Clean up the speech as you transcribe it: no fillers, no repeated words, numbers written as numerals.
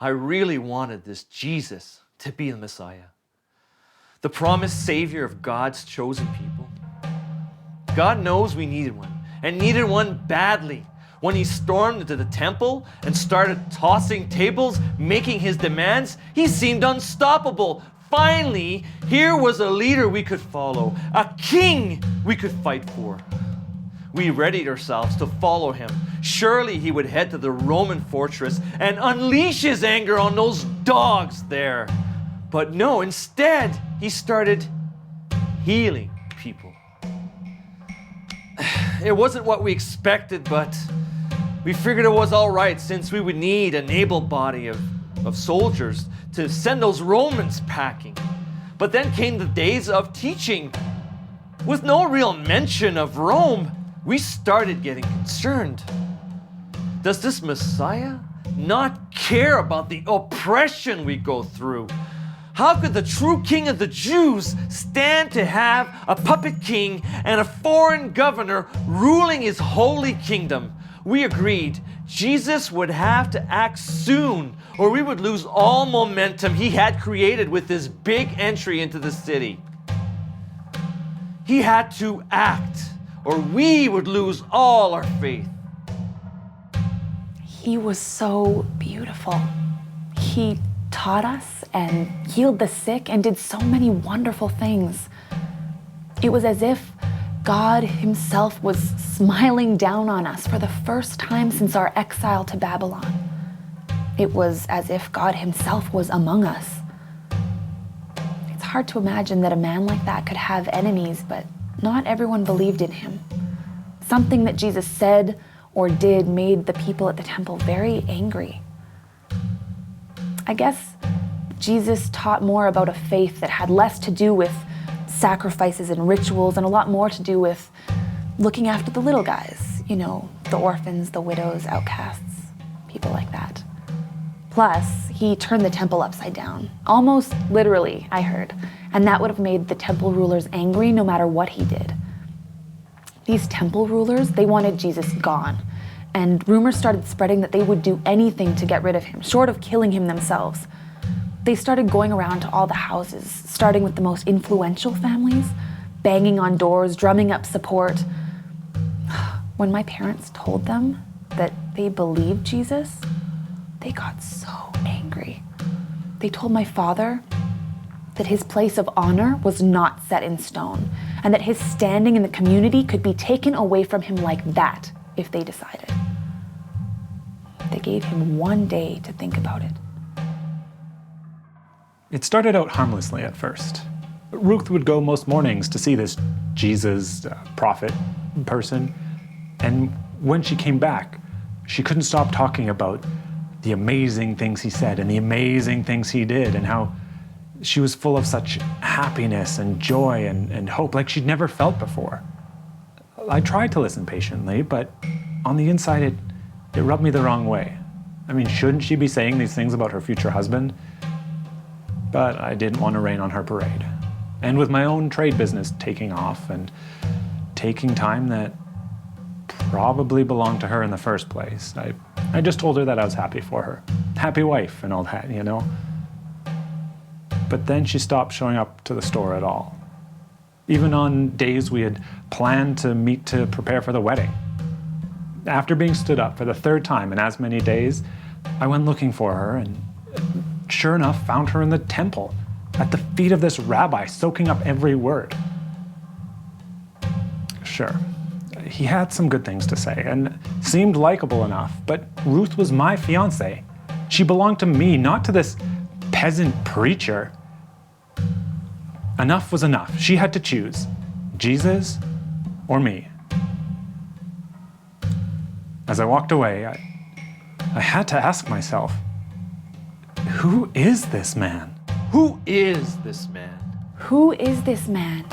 I really wanted this Jesus to be the Messiah, the promised Savior of God's chosen people. God knows we needed one, and needed one badly. When he stormed into the temple and started tossing tables, making his demands, he seemed unstoppable. Finally, here was a leader we could follow, a king we could fight for. We readied ourselves to follow him. Surely he would head to the Roman fortress and unleash his anger on those dogs there. But no, instead, he started healing people. It wasn't what we expected, but we figured it was all right, since we would need an able body of soldiers to send those Romans packing. But then came the days of teaching. With no real mention of Rome, we started getting concerned. Does this Messiah not care about the oppression we go through? How could the true king of the Jews stand to have a puppet king and a foreign governor ruling his holy kingdom? We agreed Jesus would have to act soon, or we would lose all momentum he had created with this big entry into the city. He had to act, or we would lose all our faith. He was so beautiful. He taught us and healed the sick and did so many wonderful things. It was as if God himself was smiling down on us for the first time since our exile to Babylon. It was as if God himself was among us. It's hard to imagine that a man like that could have enemies, but not everyone believed in him. Something that Jesus said or did made the people at the temple very angry. I guess Jesus taught more about a faith that had less to do with sacrifices and rituals and a lot more to do with looking after the little guys, the orphans, the widows, outcasts, people like that. Plus, he turned the temple upside down, almost literally, I heard, and that would have made the temple rulers angry no matter what he did. These temple rulers, they wanted Jesus gone, and rumors started spreading that they would do anything to get rid of him, short of killing him themselves. They started going around to all the houses, starting with the most influential families, banging on doors, drumming up support. When my parents told them that they believed Jesus, they got so angry. They told my father that his place of honor was not set in stone, and that his standing in the community could be taken away from him like that if they decided. They gave him one day to think about it. It started out harmlessly at first. Ruth would go most mornings to see this Jesus prophet person, and when she came back, she couldn't stop talking about the amazing things he said and the amazing things he did, and how she was full of such happiness and joy and hope like she'd never felt before. I tried to listen patiently, but on the inside it rubbed me the wrong way. I mean, shouldn't she be saying these things about her future husband? But I didn't want to rain on her parade. And with my own trade business taking off and taking time that probably belonged to her in the first place, I just told her that I was happy for her. Happy wife and all that, But then she stopped showing up to the store at all. Even on days we had planned to meet to prepare for the wedding. After being stood up for the third time in as many days, I went looking for her and sure enough found her in the temple at the feet of this rabbi, soaking up every word. Sure, he had some good things to say and seemed likable enough, but Ruth was my fiancée. She belonged to me, not to this peasant preacher. Enough was enough. She had to choose, Jesus or me. As I walked away, I had to ask myself, who is this man? Who is this man? Who is this man?